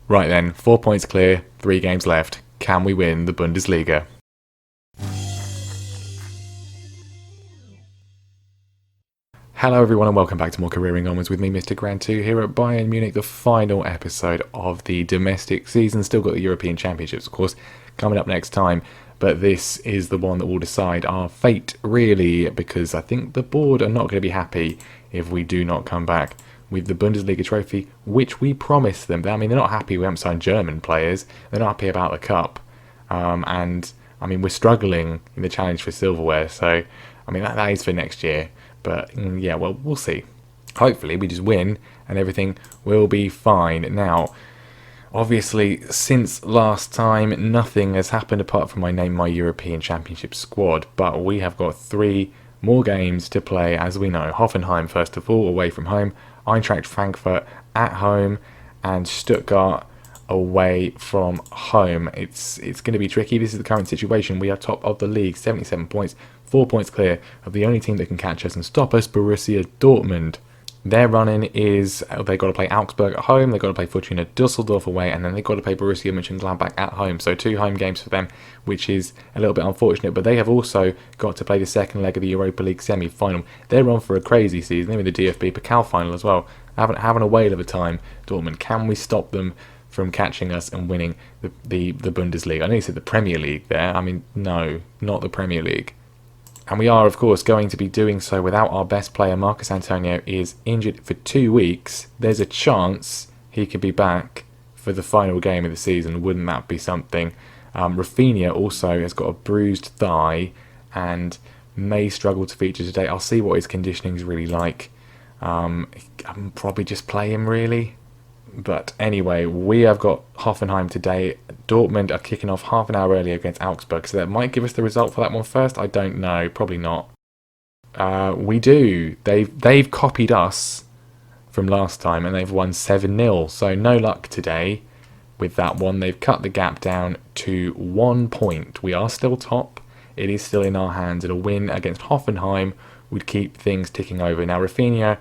Right then, 4 points clear, 3 games left. Can we win the Bundesliga? Hello everyone and welcome back to more Careering Onwards with me, Mr. Grand 2, here at Bayern Munich, the final episode of the domestic season. Still got the European Championships, of course, coming up next time. But this is the one that will decide our fate, really, because I think the board are not going to be happy if we do not come back with the Bundesliga trophy, which we promised them. I mean, they're not happy we haven't signed German players. They're not happy about the cup. And, I mean, we're struggling in the challenge for silverware. So, I mean, that is for next year. But, yeah, well, we'll see. Hopefully, we just win and everything will be fine. Now, obviously, since last time, nothing has happened apart from I named my European Championship squad. But we have got 3 more games to play, as we know. Hoffenheim, first of all, away from home. Eintracht Frankfurt at home. And Stuttgart away from home. It's going to be tricky. This is the current situation. We are top of the league, 77 points. 4 points clear of the only team that can catch us and stop us, Borussia Dortmund. Their run-in is they've got to play Augsburg at home, they've got to play Fortuna Düsseldorf away, and then they've got to play Borussia Monchengladbach at home. So 2 home games for them, which is a little bit unfortunate. But they have also got to play the second leg of the Europa League semi-final. They're on for a crazy season. They're in the DFB Pokal final as well. Having a whale of a time, Dortmund. Can we stop them from catching us and winning the Bundesliga? I know you said the Premier League there. I mean, no, not the Premier League. And we are, of course, going to be doing so without our best player. Marcus Antonio is injured for 2 weeks. There's a chance he could be back for the final game of the season. Wouldn't that be something? Rafinha also has got a bruised thigh and may struggle to feature today. I'll see what his conditioning is really like. I'll probably just play him, really. But anyway, we have got Hoffenheim today. Dortmund are kicking off half an hour earlier against Augsburg, so that might give us the result for that one first. I don't know, probably not. We do. They've copied us from last time, and they've won 7-0. So no luck today with that one. They've cut the gap down to 1 point. We are still top. It is still in our hands, and a win against Hoffenheim would keep things ticking over. Now, Rafinha,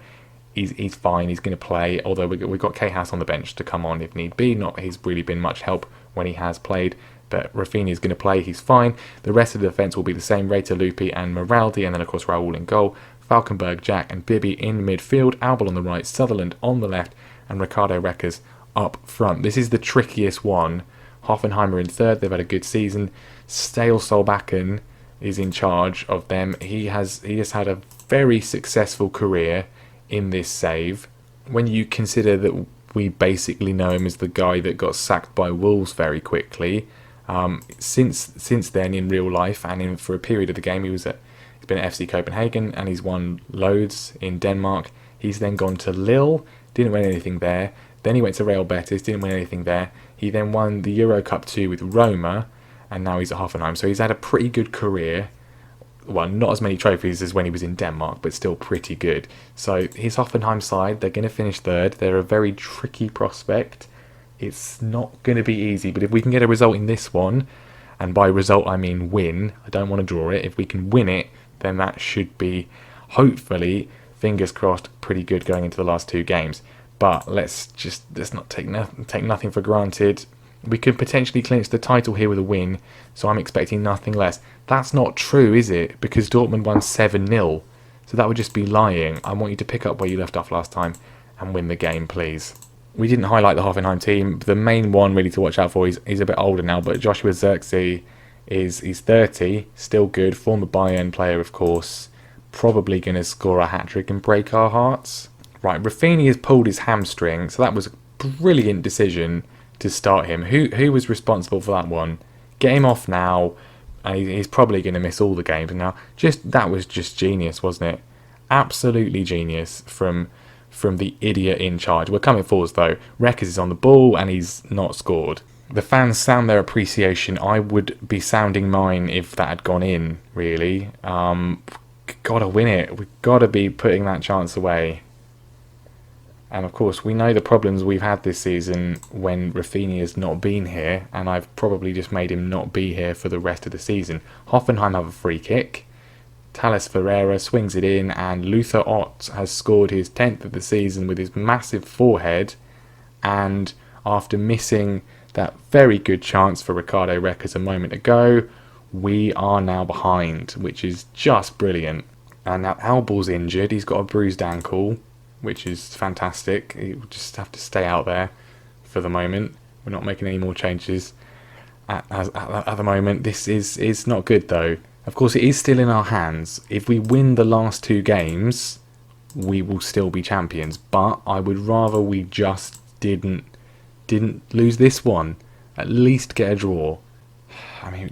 he's fine, he's going to play, although we've got K-House on the bench to come on if need be. Not he's really been much help when he has played, but Rafinha is going to play, he's fine. The rest of the defence will be the same, Reiter, Lupi and Moraldi, and then of course Raul in goal, Falkenberg, Jack and Bibby in midfield, Albel on the right, Sutherland on the left, and Ricardo Reckers up front. This is the trickiest one. Hoffenheim are in third, they've had a good season. Stale Solbakken is in charge of them. He has had a very successful career in this save. When you consider that we basically know him as the guy that got sacked by Wolves very quickly, since then in real life and for a period of the game he's been at FC Copenhagen and he's won loads in Denmark. He's then gone to Lille, didn't win anything there. Then he went to Real Betis, didn't win anything there. He then won the Euro Cup 2 with Roma, and now he's at Hoffenheim. So he's had a pretty good career. Well, not as many trophies as when he was in Denmark, but still pretty good. So his Hoffenheim side, they're going to finish third. They're a very tricky prospect. It's not going to be easy, but if we can get a result in this one, and by result I mean win, I don't want to draw it. If we can win it, then that should be, hopefully, fingers crossed, pretty good going into the last 2 games. But let's not take nothing for granted. We could potentially clinch the title here with a win, so I'm expecting nothing less. That's not true, is it? Because Dortmund won 7-0. So that would just be lying. I want you to pick up where you left off last time and win the game, please. We didn't highlight the Hoffenheim team. The main one really to watch out for is a bit older now, but Joshua Zirkzee he's 30, still good, former Bayern player, of course. Probably going to score a hat-trick and break our hearts. Right, Rafinha has pulled his hamstring, so that was a brilliant decision to start him. Who was responsible for that one? Get him off now, and he's probably going to miss all the games now. That was just genius, wasn't it? Absolutely genius from the idiot in charge. We're coming forwards though. Reckers is on the ball and he's not scored. The fans sound their appreciation. I would be sounding mine if that had gone in, really. Gotta win it. We've got to be putting that chance away. And of course, we know the problems we've had this season when Rafinha's not been here, and I've probably just made him not be here for the rest of the season. Hoffenheim have a free kick. Thales Ferreira swings it in, and Luther Ott has scored his 10th of the season with his massive forehead. And after missing that very good chance for Ricardo Reckers a moment ago. We are now behind, which is just brilliant. And now Albel's injured. He's got a bruised ankle, which is fantastic. He'll just have to stay out there for the moment. We're not making any more changes at the moment. This is not good, though. Of course, it is still in our hands. If we win the last 2 games, we will still be champions. But I would rather we just didn't lose this one. At least get a draw. I mean,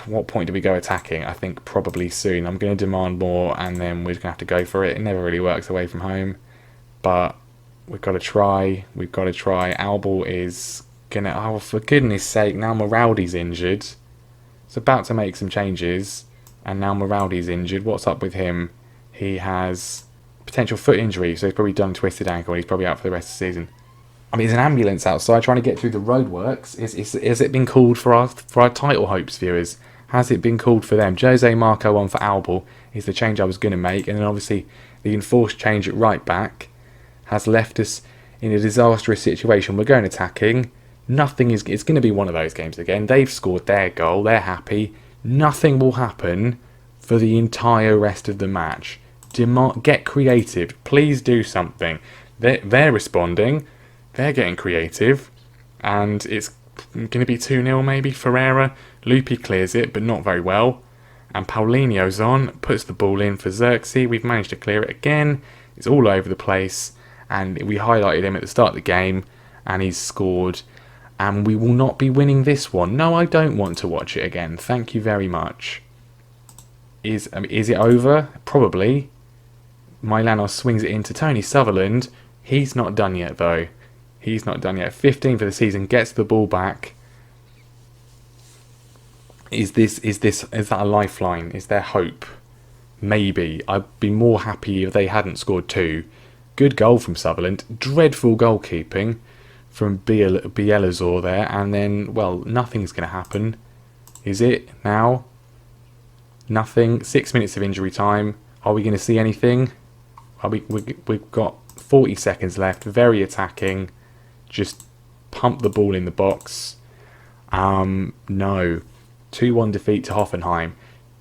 what point do we go attacking? I think probably soon. I'm going to demand more, and then we're going to have to go for it. It never really works away from home, but we've got to try. We've got to try. Albel is going to... Oh, for goodness sake, now Moraldi's injured. It's about to make some changes, and now Moraldi's injured. What's up with him? He has potential foot injury, so he's probably done twisted ankle, and he's probably out for the rest of the season. I mean, there's an ambulance outside trying to get through the roadworks. Has it been called for our title hopes, viewers? Has it been called for them? Jose Marco on for Albel is the change I was going to make. And then obviously the enforced change at right back has left us in a disastrous situation. We're going attacking. Nothing is... It's going to be one of those games again. They've scored their goal. They're happy. Nothing will happen for the entire rest of the match. Get creative. Please do something. They're responding. They're getting creative, and it's going to be 2-0 maybe. Ferreira, Lupi clears it, but not very well. And Paulinho's on, puts the ball in for Xerxes. We've managed to clear it again. It's all over the place, and we highlighted him at the start of the game, and he's scored. And we will not be winning this one. No, I don't want to watch it again. Thank you very much. Is it over? Probably. Milanos swings it into Tony Sutherland. He's not done yet, though. He's not done yet. 15 for the season, gets the ball back. Is that a lifeline? Is there hope? Maybe. I'd be more happy if they hadn't scored 2. Good goal from Sutherland. Dreadful goalkeeping from Bielazor there. And then, well, nothing's going to happen. Is it now? Nothing. 6 minutes of injury time. Are we going to see anything? We've got 40 seconds left. Very attacking. Just pump the ball in the box. No. 2-1 defeat to Hoffenheim.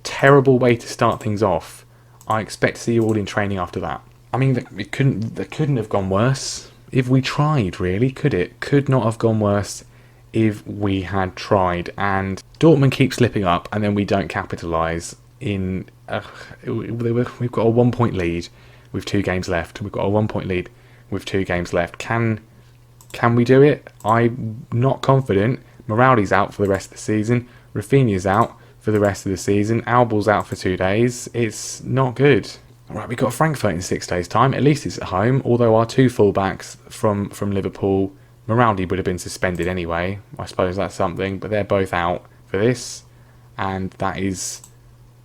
Terrible way to start things off. I expect to see you all in training after that. I mean, it couldn't have gone worse if we tried, really, could it? Could not have gone worse if we had tried. And Dortmund keeps slipping up, and then we don't capitalise. We've got a 1-point lead with 2 games left. We've got a 1-point lead with 2 games left. Can we do it? I'm not confident. Moraldi's out for the rest of the season. Rafinha's out for the rest of the season. Albel's out for 2 days. It's not good. Right, we've got Frankfurt in 6 days' time. At least it's at home. Although our 2 fullbacks from Liverpool, Moraldi would have been suspended anyway. I suppose that's something. But they're both out for this. And that is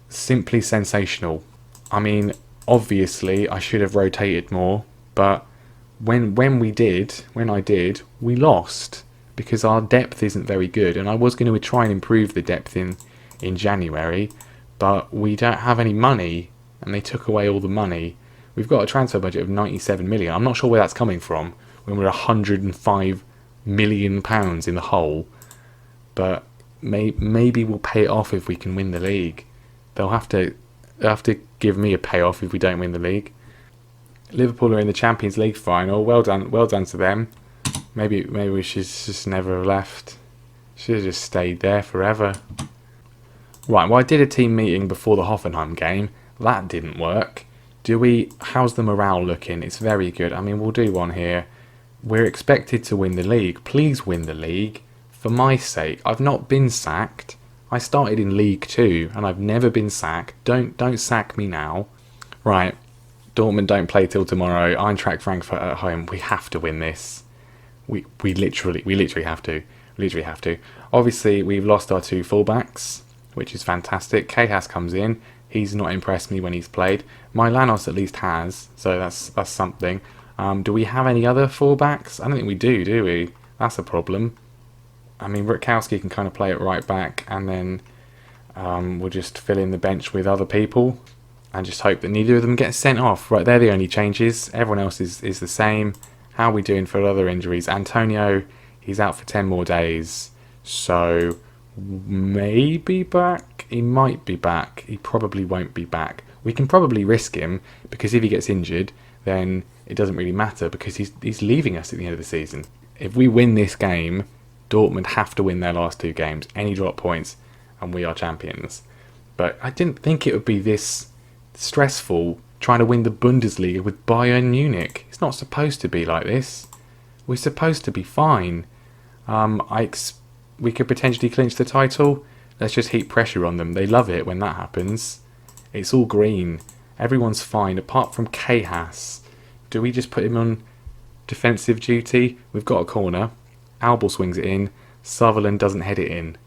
simply sensational. I mean, obviously, I should have rotated more. But when I did, we lost. Because our depth isn't very good. And I was going to try and improve the depth in January. But we don't have any money. And they took away all the money. We've got a transfer budget of 97 million. I'm not sure where that's coming from. When we're 105 million pounds in the hole. But maybe we'll pay it off if we can win the league. They'll have to give me a payoff if we don't win the league. Liverpool are in the Champions League final. Well done to them. Maybe we should just never have left. Should have just stayed there forever. Right, well, I did a team meeting before the Hoffenheim game. That didn't work. How's the morale looking? It's very good. I mean, we'll do one here. We're expected to win the league. Please win the league. For my sake. I've not been sacked. I started in League Two and I've never been sacked. Don't sack me now. Right. Dortmund don't play till tomorrow. Eintracht Frankfurt at home. We have to win this. We literally have to. Literally have to. Obviously, we've lost our 2 fullbacks, which is fantastic. Cajas comes in. He's not impressed me when he's played. Milanos at least has, so that's something. Do we have any other fullbacks? I don't think we do we? That's a problem. I mean, Rutkowski can kind of play it right back, and then we'll just fill in the bench with other people and just hope that neither of them get sent off. Right, they're the only changes. Everyone else is the same. How are we doing for other injuries? Antonio, He's out for 10 more days. So, maybe back? He might be back. He probably won't be back. We can probably risk him, because if he gets injured, then it doesn't really matter, because he's leaving us at the end of the season. If we win this game, Dortmund have to win their last 2 games. Any drop points, and we are champions. But I didn't think it would be this stressful trying to win the Bundesliga with Bayern Munich. It's not supposed to be like this. We're supposed to be fine. We could potentially clinch the title. Let's just heap pressure on them. They love it when that happens. It's all green. Everyone's fine, apart from Kahas. Do we just put him on defensive duty? We've got a corner. Albel swings it in. Sutherland doesn't head it in.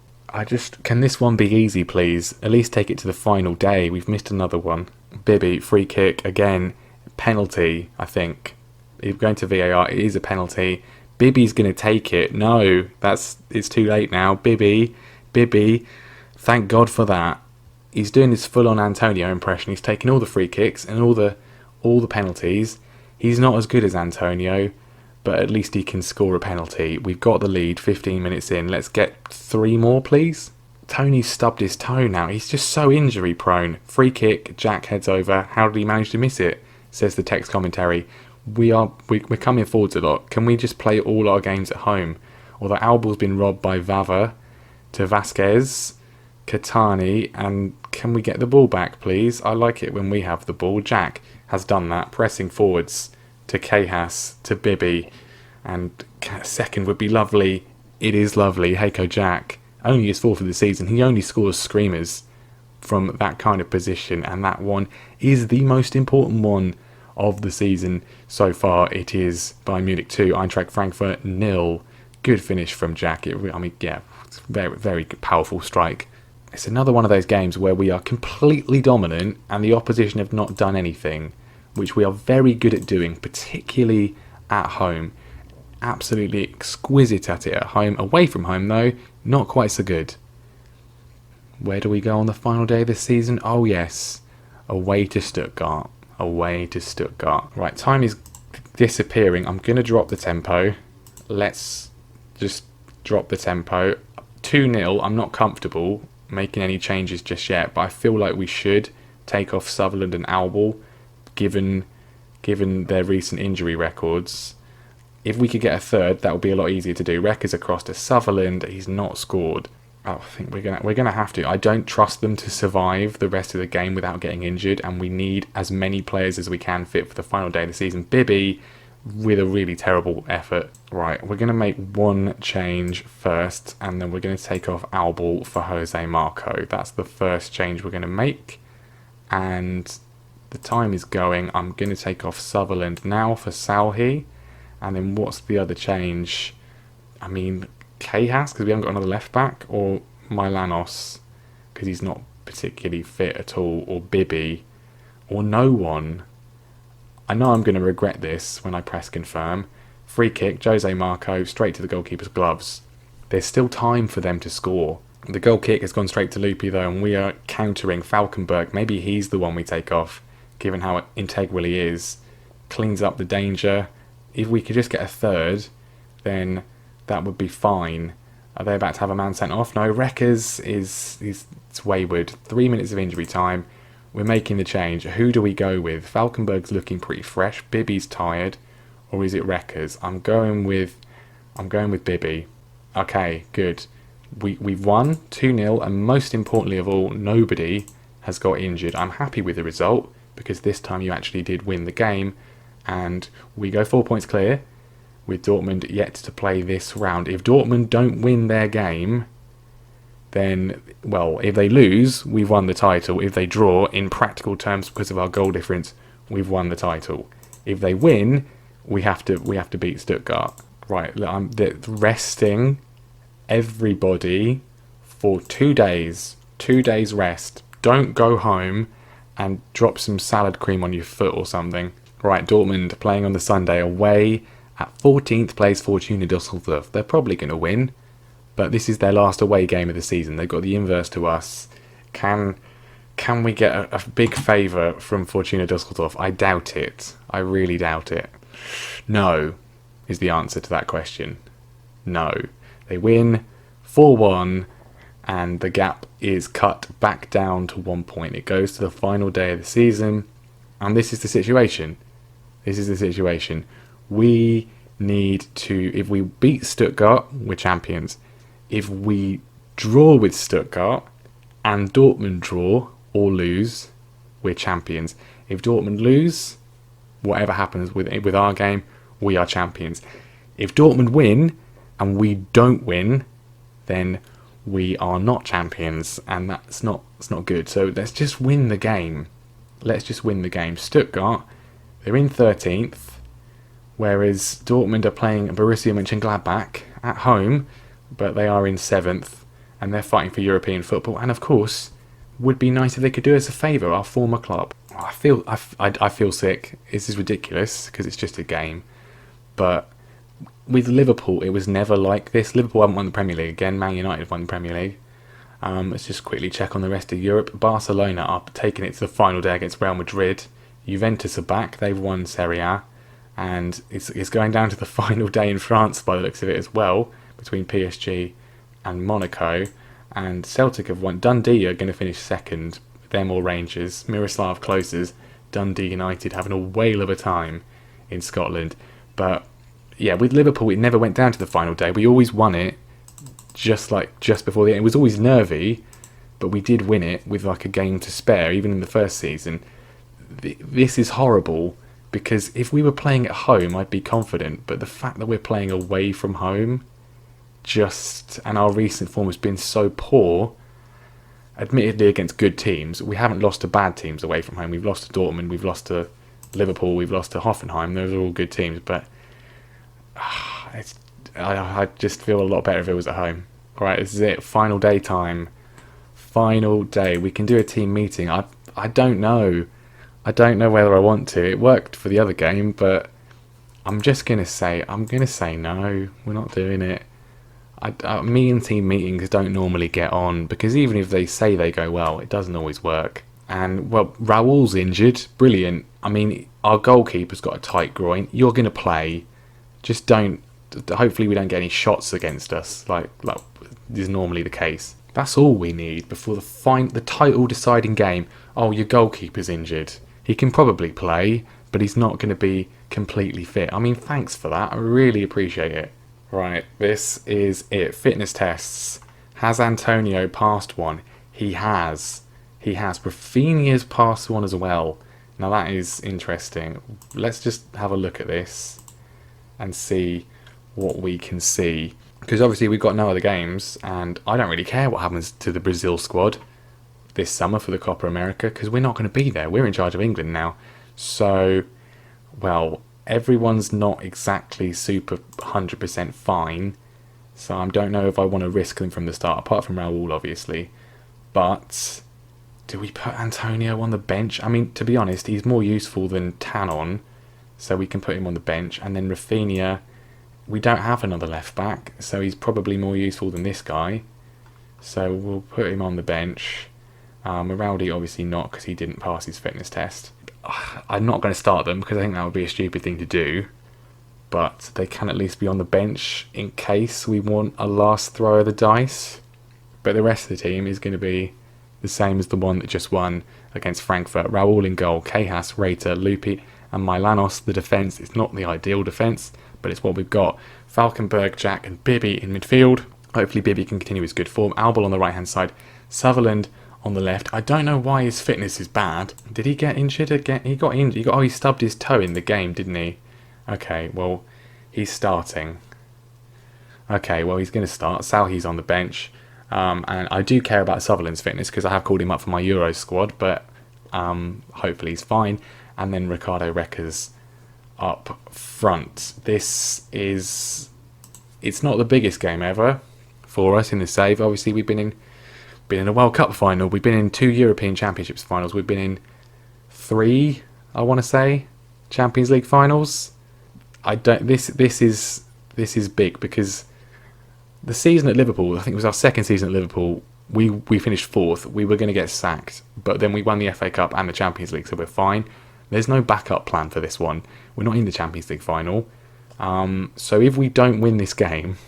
Can this one be easy, please? At least take it to the final day. We've missed another one. Bibby, free kick, again. Penalty, I think. If going to VAR, it is a penalty. Bibby's going to take it. No, it's too late now. Bibby, thank God for that. He's doing his full-on Antonio impression. He's taking all the free kicks and all the penalties. He's not as good as Antonio, but at least he can score a penalty. We've got the lead 15 minutes in. Let's get 3 more, please. Tony's stubbed his toe now. He's just so injury prone. Free kick, Jack heads over. How did he manage to miss it? Says the text commentary. We're coming forwards a lot. Can we just play all our games at home? Although Albel's been robbed by Vava to Vasquez, Catani, and can we get the ball back, please? I like it when we have the ball. Jack has done that, pressing forwards to Kahas, to Bibby, and second would be lovely. It is lovely. Heiko Jack, only his 4th of the season. He only scores screamers from that kind of position, and that one is the most important one of the season so far. It is Bayern Munich 2, Eintracht Frankfurt 0. Good finish from Jack. It's very, very powerful strike. It's another one of those games where we are completely dominant and the opposition have not done anything, which we are very good at doing, particularly at home. Absolutely exquisite at it at home. Away from home, though, not quite so good. Where do we go on the final day of the season? Oh, yes. Away to Stuttgart. Right, time is disappearing. I'm going to drop the tempo. Let's just drop the tempo. 2-0. I'm not comfortable making any changes just yet, but I feel like we should take off Sutherland and Albel, given their recent injury records. If we could get a third, that would be a lot easier to do. Recker's across to Sutherland. He's not scored. I think we're gonna have to. I don't trust them to survive the rest of the game without getting injured, and we need as many players as we can fit for the final day of the season. Bibby with a really terrible effort. Right, we're gonna make one change first, and then we're gonna take off Albel for Jose Marco. That's the first change we're gonna make, and the time is going. I'm gonna take off Sutherland now for Salhi, and then what's the other change? I mean, Kahas, because we haven't got another left back, or Milanos, because he's not particularly fit at all, or Bibby, or no one. I know I'm going to regret this when I press confirm. Free kick, Jose Marco, straight to the goalkeeper's gloves. There's still time for them to score. The goal kick has gone straight to Lupi though, and we are countering Falkenberg. Maybe he's the one we take off, given how integral he is. Cleans up the danger. If we could just get a third, then that would be fine. Are they about to have a man sent off? No, Reckers is wayward. 3 minutes of injury time. We're making the change. Who do we go with? Falkenberg's looking pretty fresh. Bibby's tired, or is it Reckers? I'm going with Bibby. Okay, good. We've won 2-0, and most importantly of all, nobody has got injured. I'm happy with the result, because this time you actually did win the game, and we go 4 points clear, with Dortmund yet to play this round. If Dortmund don't win their game, then, well, if they lose, we've won the title. If they draw, in practical terms, because of our goal difference, we've won the title. If they win, we have to beat Stuttgart. Right, I'm resting everybody for 2 days. 2 days rest. Don't go home and drop some salad cream on your foot or something. Right, Dortmund playing on the Sunday away at 14th place Fortuna Düsseldorf. They're probably going to win, but this is their last away game of the season. They've got the inverse to us. Can we get a big favour from Fortuna Düsseldorf? I doubt it. I really doubt it. No is the answer to that question. No. They win 4-1, and the gap is cut back down to 1 point. It goes to the final day of the season, and this is the situation. We need to, if we beat Stuttgart, we're champions. If we draw with Stuttgart and Dortmund draw or lose, we're champions. If Dortmund lose, whatever happens with our game, we are champions. If Dortmund win and we don't win, then we are not champions, and it's not good. So let's just win the game. Stuttgart, they're in 13th, whereas Dortmund are playing Borussia Monchengladbach at home, but they are in 7th, and they're fighting for European football. And of course, would be nice if they could do us a favour, our former club. I feel sick. This is ridiculous because it's just a game, but with Liverpool, it was never like this. Liverpool haven't won the Premier League again. Man United won the Premier League. Let's just quickly check on the rest of Europe. Barcelona are taking it to the final day against Real Madrid. Juventus are back. They've won Serie A. And it's going down to the final day in France by the looks of it as well, between PSG and Monaco. And Celtic have won. Dundee are going to finish second. Them or Rangers. Miroslav closes. Dundee United having a whale of a time in Scotland. But yeah, with Liverpool, it never went down to the final day. We always won it just before the end. It was always nervy, but we did win it with like a game to spare, even in the first season. This is horrible, because if we were playing at home, I'd be confident. But the fact that we're playing away from home, and our recent form has been so poor, admittedly against good teams, we haven't lost to bad teams away from home. We've lost to Dortmund, we've lost to Liverpool, we've lost to Hoffenheim. Those are all good teams, but I just feel a lot better if it was at home. Alright, this is it. Final day time. Final day. We can do a team meeting. I don't know. I don't know whether I want to. It worked for the other game, but I'm going to say no. We're not doing it. Me and team meetings don't normally get on, because even if they say they go well, it doesn't always work. And, well, Raul's injured. Brilliant. I mean, our goalkeeper's got a tight groin. You're going to play. Just don't. Hopefully we don't get any shots against us, like is normally the case. That's all we need before the title deciding game. Oh, your goalkeeper's injured. He can probably play, but he's not going to be completely fit. I mean, thanks for that. I really appreciate it. Right, this is it. Fitness tests. Has Antonio passed one? He has. Rafinha's passed one as well. Now that is interesting. Let's just have a look at this and see what we can see, because obviously we've got no other games, and I don't really care what happens to the Brazil squad this summer for the Copa America, because we're not going to be there. We're in charge of England now. So, well, everyone's not exactly super 100% fine, so I don't know if I want to risk them from the start, apart from Raul obviously. But do we put Antonio on the bench? I mean, to be honest, he's more useful than Tanon, so we can put him on the bench. And then Rafinha, we don't have another left back, so he's probably more useful than this guy, so we'll put him on the bench. Moraldi obviously not, because he didn't pass his fitness test. I'm not going to start them, because I think that would be a stupid thing to do, but they can at least be on the bench in case we want a last throw of the dice. But the rest of the team is going to be the same as the one that just won against Frankfurt. Raul in goal, Cajas, Reiter, Lupi and Milanos. The defence is not the ideal defence, but it's what we've got. Falkenberg, Jack and Bibby in midfield. Hopefully Bibby can continue his good form. Albel on the right hand side, Sutherland on the left. I don't know why his fitness is bad. Did he get injured again? He got injured. He stubbed his toe in the game, didn't he? Okay, well, he's starting. Okay, well, he's going to start. Salhi's on the bench. And I do care about Sutherland's fitness, because I have called him up for my Euro squad, but hopefully he's fine. And then Ricardo Reckers up front. It's not the biggest game ever for us in the save. Obviously, we've been in a World Cup final. We've been in 2 European Championships finals. We've been in 3, I want to say, Champions League finals. This is big, because the season at Liverpool, I think it was our second season at Liverpool, we finished 4th. We were going to get sacked, but then we won the FA Cup and the Champions League, so we're fine. There's no backup plan for this one. We're not in the Champions League final. So if we don't win this game,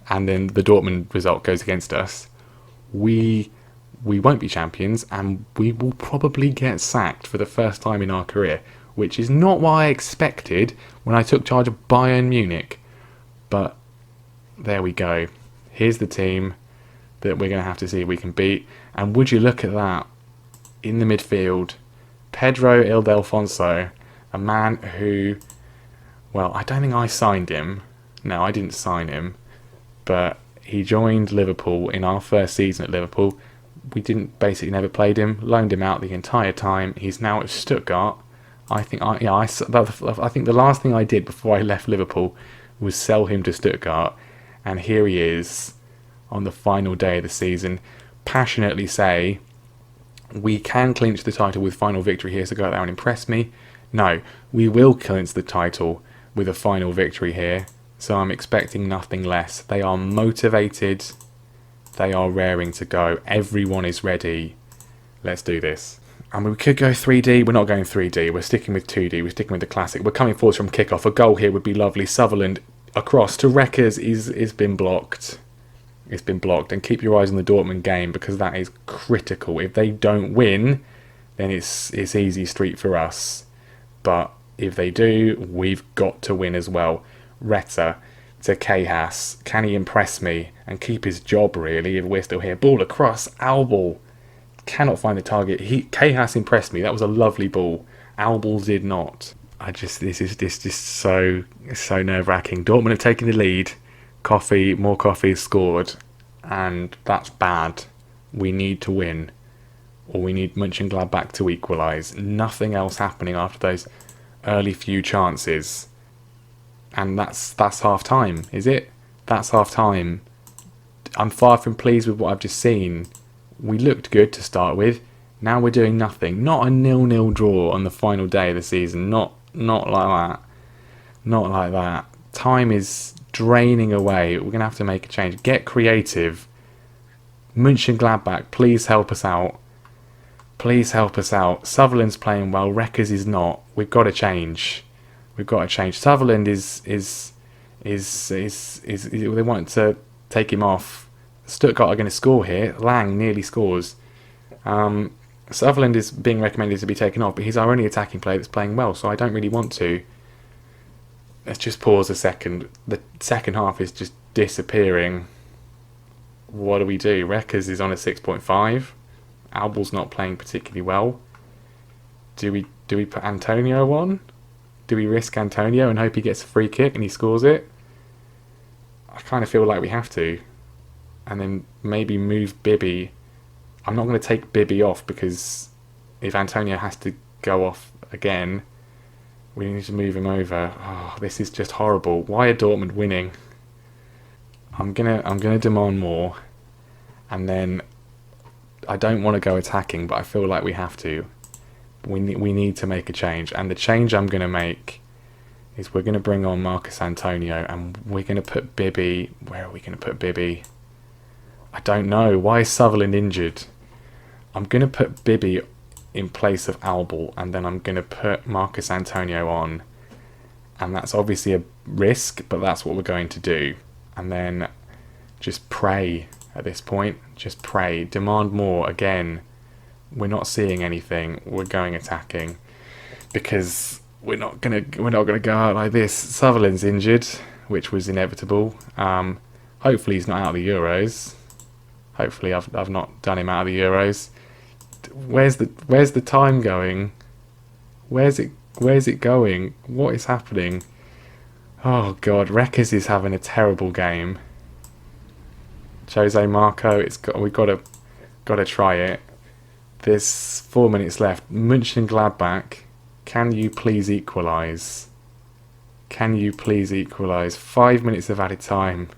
and then the Dortmund result goes against us, we won't be champions, and we will probably get sacked for the first time in our career, which is not what I expected when I took charge of Bayern Munich. But there we go. Here's the team that we're going to have to see if we can beat. And would you look at that, in the midfield, Pedro Il Delfonso, a man who, well, I don't think I signed him. No, I didn't sign him. But he joined Liverpool in our first season at Liverpool. We never played him, loaned him out the entire time. He's now at Stuttgart. I think the last thing I did before I left Liverpool was sell him to Stuttgart. And here he is on the final day of the season, passionately say, we can clinch the title with final victory here, so go out there and impress me. No, we will clinch the title with a final victory here, so I'm expecting nothing less. They are motivated, they are raring to go, everyone is ready. Let's do this. And we could go 3D, we're not going 3D, we're sticking with 2D, we're sticking with the classic. We're coming forward from kickoff, a goal here would be lovely. Sutherland across to Reckers is been blocked. It's been blocked, and keep your eyes on the Dortmund game, because that is critical. If they don't win, then it's easy street for us. But if they do, we've got to win as well. Retta to Kahas. Can he impress me and keep his job, really, if we're still here? Ball across. Albal cannot find the target. Kahas impressed me. That was a lovely ball. Albal did not. This is just so nerve-wracking. Dortmund have taken the lead. More coffee is scored, and that's bad. We need to win, or we need Monchengladbach to equalise. Nothing else happening after those early few chances, and that's half time, is it? That's half time. I'm far from pleased with what I've just seen. We looked good to start with. Now we're doing nothing. Not a 0-0 draw on the final day of the season. Not like that. Not like that. Time is draining away. We're going to have to make a change. Get creative. Mönchengladbach, please help us out. Please help us out. Sutherland's playing well. Reckers is not. We've got to change. Sutherland is they want to take him off. Stuttgart are going to score here. Lang nearly scores. Sutherland is being recommended to be taken off, but he's our only attacking player that's playing well, so I don't really want to. Let's just pause a second. The second half is just disappearing. What do we do? Reckers is on a 6.5. Albal's not playing particularly well. Do we put Antonio on? Do we risk Antonio and hope he gets a free kick and he scores it? I kind of feel like we have to. And then maybe move Bibby. I'm not going to take Bibby off, because if Antonio has to go off again, we need to move him over. Oh, this is just horrible. Why are Dortmund winning? I'm gonna demand more, and then I don't want to go attacking, but I feel like we have to. We need to make a change, and the change I'm gonna make is we're gonna bring on Marcus Antonio, and we're gonna put Bibby. Where are we gonna put Bibby? I don't know. Why is Sutherland injured? I'm gonna put Bibby in place of Albal, and then I'm going to put Marcus Antonio on, and that's obviously a risk, but that's what we're going to do. And then just pray at this point. Just pray. Demand more. Again, we're not seeing anything. We're going attacking, because we're not gonna go out like this. Sutherland's injured, which was inevitable. Hopefully he's not out of the Euros. Hopefully I've not done him out of the Euros. Where's the time going? Where's it going? What is happening? Oh God, Reckers is having a terrible game. Jose Marco, we've got to try it. There's 4 minutes left. Mönchengladbach, can you please equalise? 5 minutes of added time.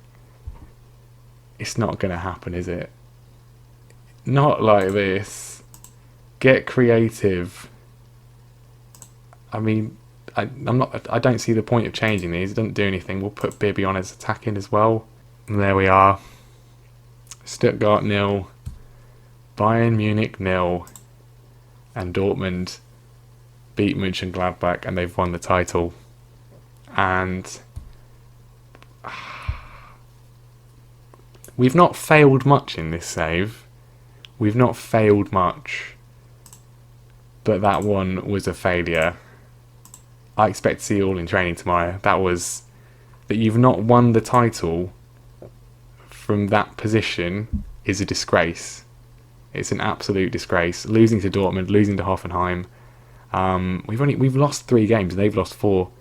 It's not going to happen, is it? Not like this. Get creative. I mean, I don't see the point of changing these. It doesn't do anything. We'll put Bibby on as attacking as well. And there we are. Stuttgart 0, Bayern Munich 0, and Dortmund beat Mönchengladbach, and they've won the title. And We've not failed much in this save. We've not failed much. But that one was a failure. I expect to see you all in training tomorrow. That you've not won the title from that position is a disgrace. It's an absolute disgrace. Losing to Dortmund, losing to Hoffenheim. We've lost 3 games and they've lost 4.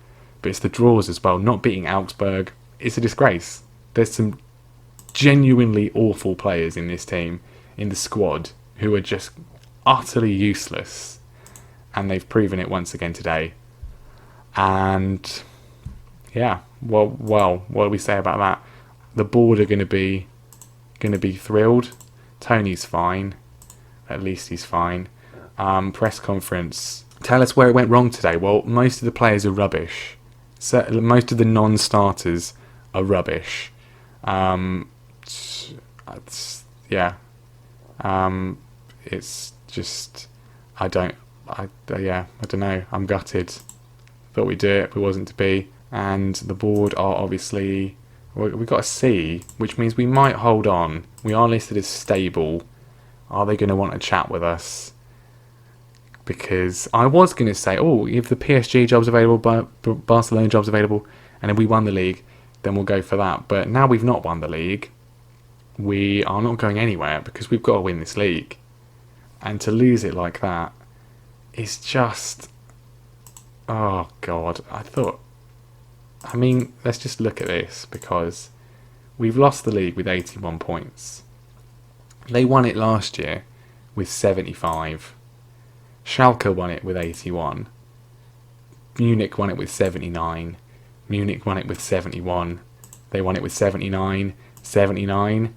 But it's the draws as well. Not beating Augsburg. It's a disgrace. There's some genuinely awful players in this team, in the squad, who are just utterly useless. And they've proven it once again today. And yeah, well, what do we say about that? The board are going to be thrilled. Tony's fine. At least he's fine. Press conference. Tell us where it went wrong today. Well, most of the players are rubbish. So, most of the non-starters are rubbish. It's just I don't know. I'm gutted. Thought we'd do it, but it wasn't to be. And the board are obviously, we've got a C, which means we might hold on. We are listed as stable. Are they going to want to chat with us? Because I was going to say, if the PSG job's available, Barcelona job's available, and if we won the league, then we'll go for that. But now we've not won the league, we are not going anywhere because we've got to win this league. And to lose it like that is just, oh God. Let's just look at this, because we've lost the league with 81 points. They won it last year with 75. Schalke won it with 81. Munich won it with 79. Munich won it with 71. They won it with 79, 79,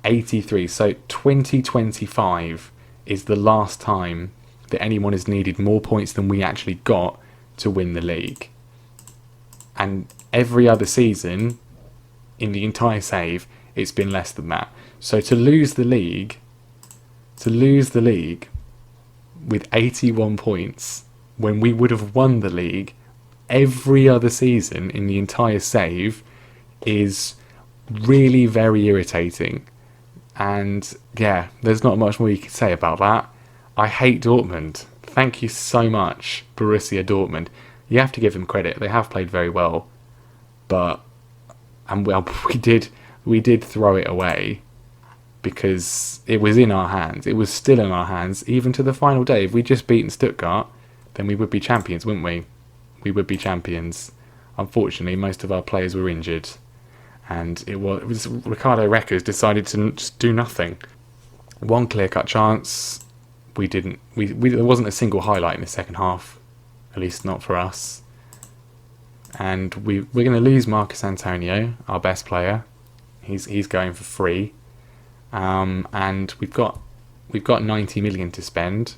83. So 2025 is the last time that anyone has needed more points than we actually got to win the league. And every other season, in the entire save, it's been less than that. So to lose the league with 81 points, when we would have won the league every other season in the entire save, is really very irritating. And yeah, there's not much more you can say about that. I hate Dortmund. Thank you so much, Borussia Dortmund. You have to give them credit. They have played very well. We did throw it away because it was in our hands. It was still in our hands, even to the final day. If we'd just beaten Stuttgart, then we would be champions, wouldn't we? We would be champions. Unfortunately, most of our players were injured. And it was Ricardo Reckers decided to just do nothing. One clear-cut chance. There wasn't a single highlight in the second half. At least not for us. And we're going to lose Marcus Antonio, our best player. He's going for free. And we've got 90 million to spend,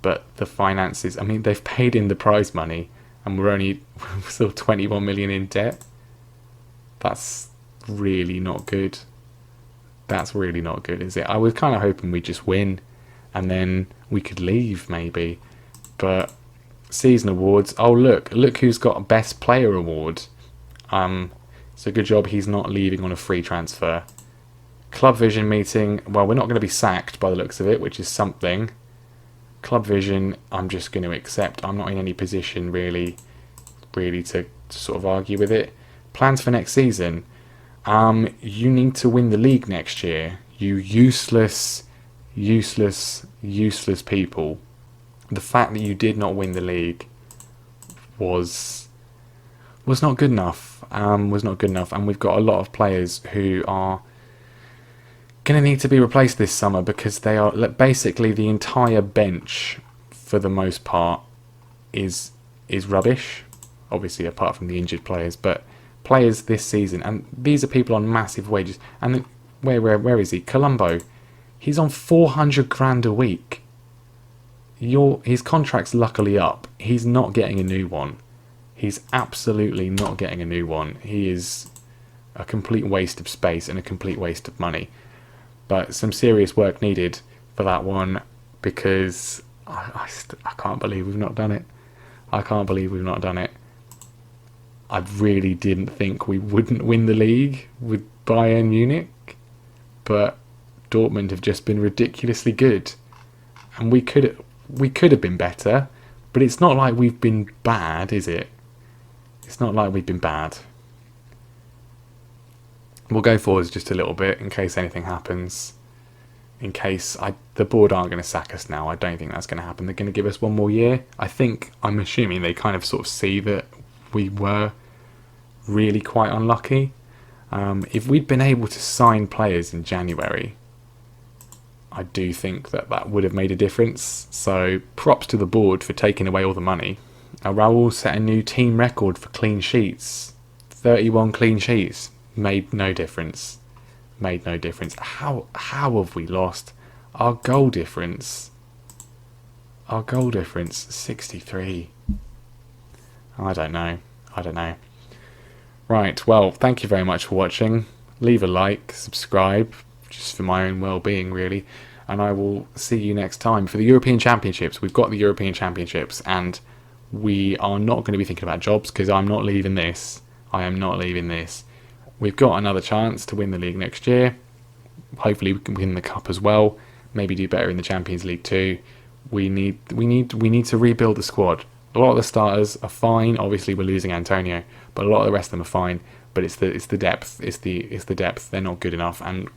but the finances, they've paid in the prize money and we're still 21 million in debt. That's really not good. That's really not good, is it? I was kind of hoping we'd just win and then we could leave maybe. But season awards, look who's got a best player award. So good job he's not leaving on a free transfer. Club Vision meeting, well, we're not going to be sacked by the looks of it, which is something. Club Vision, I'm just going to accept. I'm not in any position really to sort of argue with it. Plans for next season. You need to win the league next year. You useless people. The fact that you did not win the league was not good enough. And we've got a lot of players who are going to need to be replaced this summer because they are basically the entire bench for the most part is rubbish, obviously apart from the injured players, but players this season, and these are people on massive wages. And where is he? Colombo, he's on 400 grand a week. His contract's luckily up. He's not getting a new one. He's absolutely not getting a new one. He is a complete waste of space and a complete waste of money. But some serious work needed for that one, because I can't believe we've not done it. I really didn't think we wouldn't win the league with Bayern Munich. but Dortmund have just been ridiculously good, and we could have been better, but it's not like we've been bad, is it? It's not like we've been bad. We'll go forwards just a little bit in case anything happens. In case the board aren't going to sack us now. I don't think that's going to happen. They're going to give us one more year. I'm assuming they kind of sort of see that we were really quite unlucky. If we'd been able to sign players in January, I do think that would have made a difference. So props to the board for taking away all the money. Raul set a new team record for clean sheets. 31 clean sheets. Made no difference. How have we lost? Our goal difference, 63. I don't know. Right, well, thank you very much for watching. Leave a like, subscribe, just for my own well-being really, and I will see you next time for the European Championships. We've got the European Championships, and we are not going to be thinking about jobs because I'm not leaving this. I am not leaving this. We've got another chance to win the league next year. Hopefully we can win the cup as well. Maybe do better in the Champions League too. We need to rebuild the squad. A lot of the starters are fine. Obviously we're losing Antonio, but a lot of the rest of them are fine. But it's the depth. It's the depth. They're not good enough. And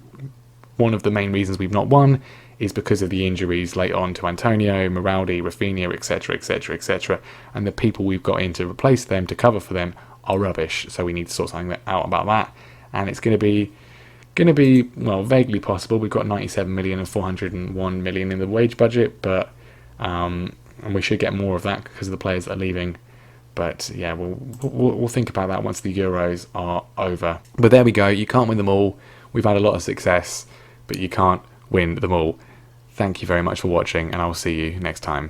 one of the main reasons we've not won is because of the injuries late on to Antonio, Maraldi, Rafinha, etc. And the people we've got in to replace them, to cover for them, are rubbish. So we need to sort something out about that. And it's going to be well, vaguely possible. We've got 97 million and 401 million in the wage budget, but and we should get more of that because of the players that are leaving. But yeah, we'll think about that once the Euros are over. But there we go. You can't win them all. We've had a lot of success, but you can't win them all. Thank you very much for watching, and I will see you next time.